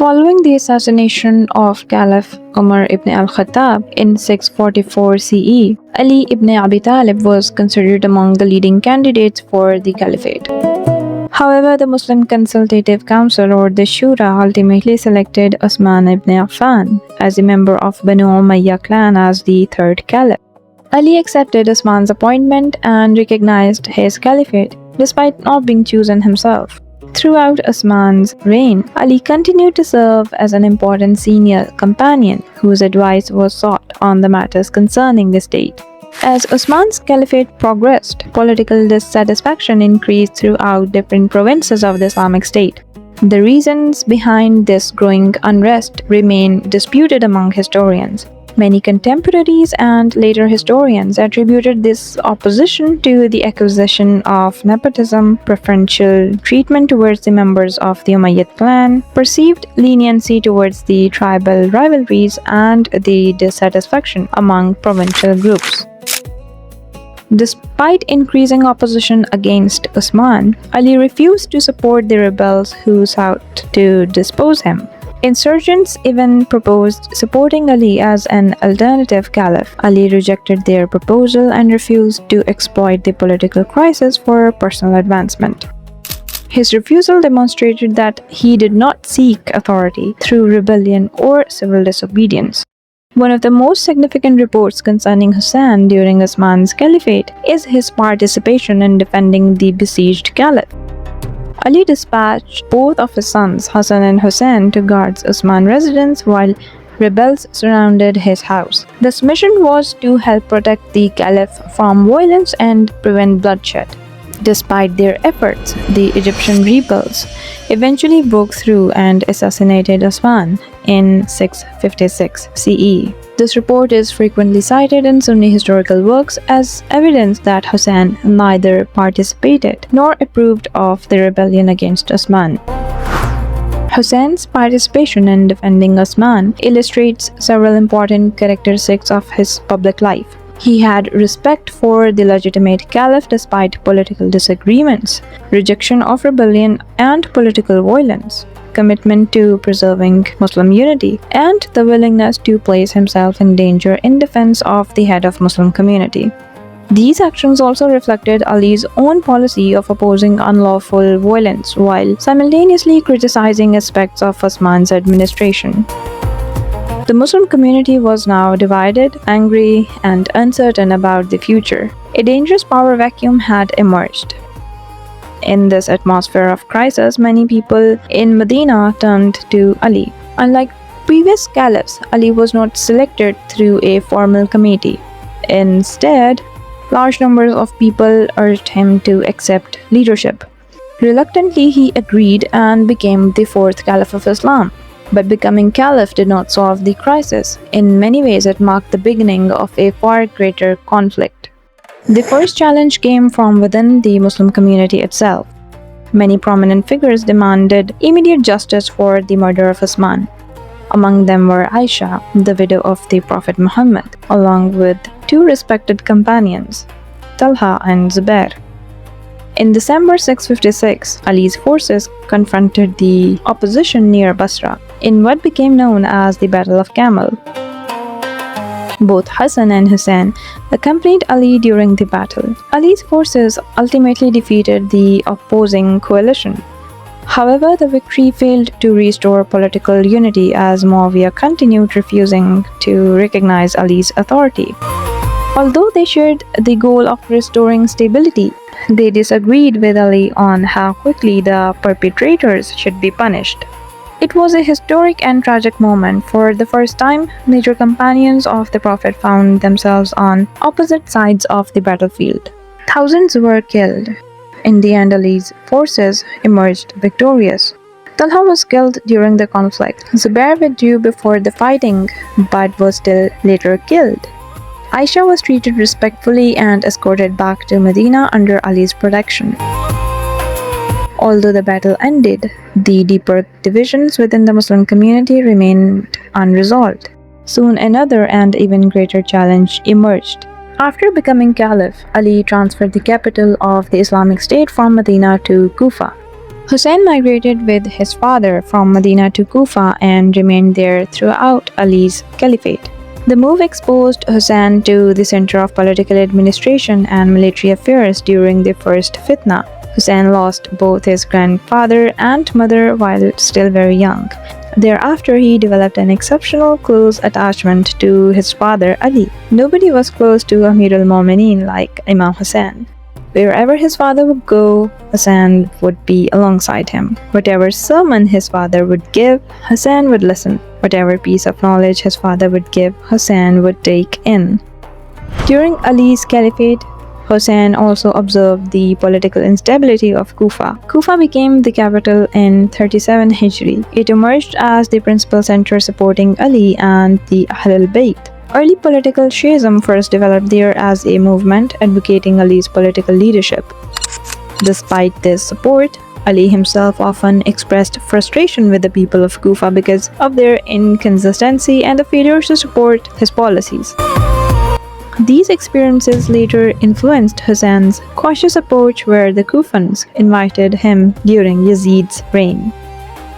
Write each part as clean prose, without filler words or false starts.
Following the assassination of Caliph Umar ibn al-Khattab in 644 CE, Ali ibn Abi Talib was considered among the leading candidates for the caliphate. However, the Muslim Consultative Council, or the Shura, ultimately selected Uthman ibn Affan as a member of Banu Umayyah clan as the third caliph. Ali accepted Uthman's appointment and recognized his caliphate, despite not being chosen himself. Throughout Uthman's reign, Ali continued to serve as an important senior companion whose advice was sought on the matters concerning the state. As Uthman's caliphate progressed, political dissatisfaction increased throughout different provinces of the Islamic State. The reasons behind this growing unrest remain disputed among historians. Many contemporaries and later historians attributed this opposition to the accusation of nepotism, preferential treatment towards the members of the Umayyad clan, perceived leniency towards the tribal rivalries, and the dissatisfaction among provincial groups. Despite increasing opposition against Uthman, Ali refused to support the rebels who sought to depose him. Insurgents even proposed supporting Ali as an alternative caliph. Ali rejected their proposal and refused to exploit the political crisis for personal advancement. His refusal demonstrated that he did not seek authority through rebellion or civil disobedience. One of the most significant reports concerning Hussain during Uthman's caliphate is his participation in defending the besieged caliph. Ali dispatched both of his sons, Hasan and Hussain, to guard Uthman's residence while rebels surrounded his house. This mission was to help protect the caliph from violence and prevent bloodshed. Despite their efforts, the Egyptian rebels eventually broke through and assassinated Uthman in 656 CE. This report is frequently cited in Sunni historical works as evidence that Hussain neither participated nor approved of the rebellion against Uthman. Hussein's participation in defending Uthman illustrates several important characteristics of his public life. He had respect for the legitimate caliph despite political disagreements, rejection of rebellion and political violence, commitment to preserving Muslim unity, and the willingness to place himself in danger in defense of the head of Muslim community. These actions also reflected Ali's own policy of opposing unlawful violence while simultaneously criticizing aspects of Uthman's administration. The Muslim community was now divided, angry, and uncertain about the future. A dangerous power vacuum had emerged. In this atmosphere of crisis, many people in Medina turned to Ali. Unlike previous caliphs, Ali was not selected through a formal committee. Instead, large numbers of people urged him to accept leadership. Reluctantly, he agreed and became the fourth caliph of Islam. But becoming caliph did not solve the crisis. In many ways, it marked the beginning of a far greater conflict. The first challenge came from within the Muslim community itself. Many prominent figures demanded immediate justice for the murder of Uthman. Among them were Aisha, the widow of the Prophet Muhammad, along with two respected companions, Talha and Zubair. In December 656, Ali's forces confronted the opposition near Basra, in what became known as the Battle of Camel. Both Hasan and Hussain accompanied Ali during the battle. Ali's forces ultimately defeated the opposing coalition. However, the victory failed to restore political unity as Muawiyah continued refusing to recognize Ali's authority. Although they shared the goal of restoring stability, they disagreed with Ali on how quickly the perpetrators should be punished. It was a historic and tragic moment. For the first time, major companions of the Prophet found themselves on opposite sides of the battlefield. Thousands were killed. In the end, Ali's forces emerged victorious. Talha was killed during the conflict. Zubair withdrew before the fighting, but was still later killed. Aisha was treated respectfully and escorted back to Medina under Ali's protection. Although the battle ended, the deeper divisions within the Muslim community remained unresolved. Soon another and even greater challenge emerged. After becoming caliph, Ali transferred the capital of the Islamic State from Medina to Kufa. Hussain migrated with his father from Medina to Kufa and remained there throughout Ali's caliphate. The move exposed Hussain to the center of political administration and military affairs during the First Fitna. Hussain lost both his grandfather and mother while still very young. Thereafter, he developed an exceptional close attachment to his father Ali. Nobody was close to Amir al-Mu'mineen like Imam Husayn. Wherever his father would go, Hussain would be alongside him. Whatever sermon his father would give, Hussain would listen. Whatever piece of knowledge his father would give, Hussain would take in. During Ali's caliphate, Hussain also observed the political instability of Kufa. Kufa became the capital in 37 Hijri. It emerged as the principal center supporting Ali and the Ahl al-Bayt. Early political Shiism first developed there as a movement advocating Ali's political leadership. Despite this support, Ali himself often expressed frustration with the people of Kufa because of their inconsistency and the failure to support his policies. These experiences later influenced Hussain's cautious approach where the Kufans invited him during Yazid's reign.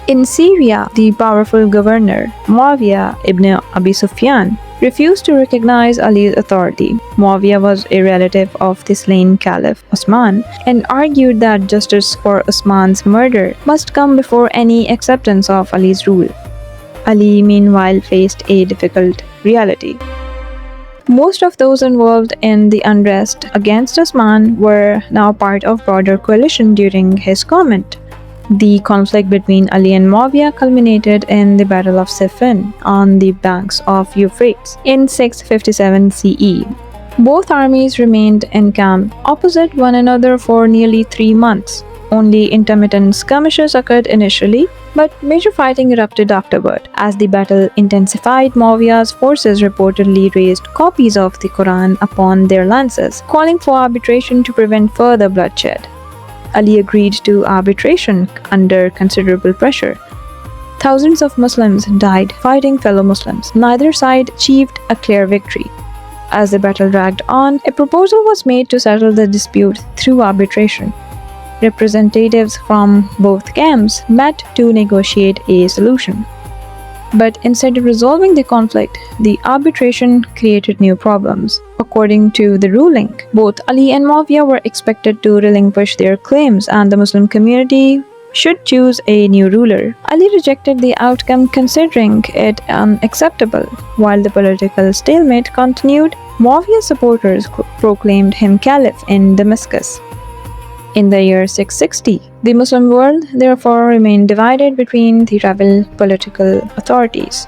In Syria, the powerful governor Muawiyah ibn Abi Sufyan refused to recognize Ali's authority. Muawiyah was a relative of the slain Caliph Uthman and argued that justice for Uthman's murder must come before any acceptance of Ali's rule. Ali, meanwhile, faced a difficult reality. Most of those involved in the unrest against Uthman were now part of broader coalition during his comment. The conflict between Ali and Muawiyah culminated in the Battle of Siffin on the banks of Euphrates in 657 CE. Both armies remained in camp opposite one another for nearly 3 months. Only intermittent skirmishes occurred initially, but major fighting erupted afterward. As the battle intensified, Muawiyah's forces reportedly raised copies of the Quran upon their lances, calling for arbitration to prevent further bloodshed. Ali agreed to arbitration under considerable pressure. Thousands of Muslims died fighting fellow Muslims. Neither side achieved a clear victory. As the battle dragged on, a proposal was made to settle the dispute through arbitration. Representatives from both camps met to negotiate a solution. But instead of resolving the conflict, the arbitration created new problems. According to the ruling, both Ali and Muawiyah were expected to relinquish their claims and the Muslim community should choose a new ruler. Ali rejected the outcome, considering it unacceptable. While the political stalemate continued, Muawiyah's supporters proclaimed him caliph in Damascus. In the year 660, the Muslim world therefore remained divided between the rival political authorities.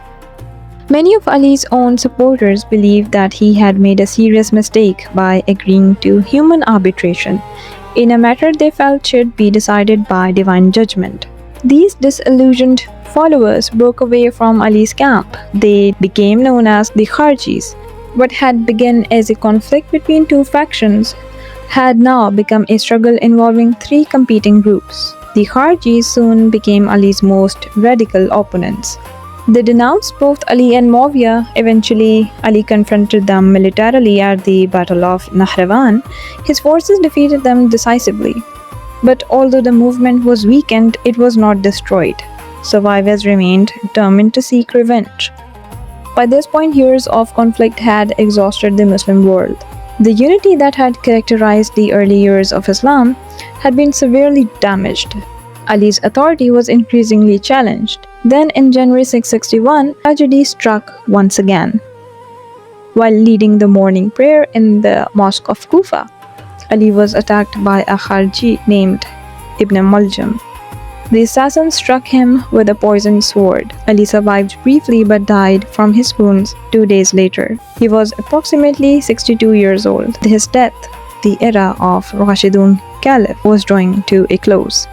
Many of Ali's own supporters believed that he had made a serious mistake by agreeing to human arbitration in a matter they felt should be decided by divine judgment. These disillusioned followers broke away from Ali's camp. They became known as the Kharijites. What had begun as a conflict between two factions had now become a struggle involving 3 competing groups. The Kharijites soon became Ali's most radical opponents. They denounced both Ali and Muawiyah. Eventually, Ali confronted them militarily at the Battle of Nahrawan. His forces defeated them decisively. But although the movement was weakened, it was not destroyed. Survivors remained determined to seek revenge. By this point, years of conflict had exhausted the Muslim world. The unity that had characterized the early years of Islam had been severely damaged. Ali's authority was increasingly challenged. Then in January 661, tragedy struck once again. While leading the morning prayer in the mosque of Kufa, Ali was attacked by a Khariji named Ibn Muljam. The assassin struck him with a poisoned sword. Ali survived briefly but died from his wounds 2 days later. He was approximately 62 years old. His death, the era of Rashidun Caliph, was drawing to a close.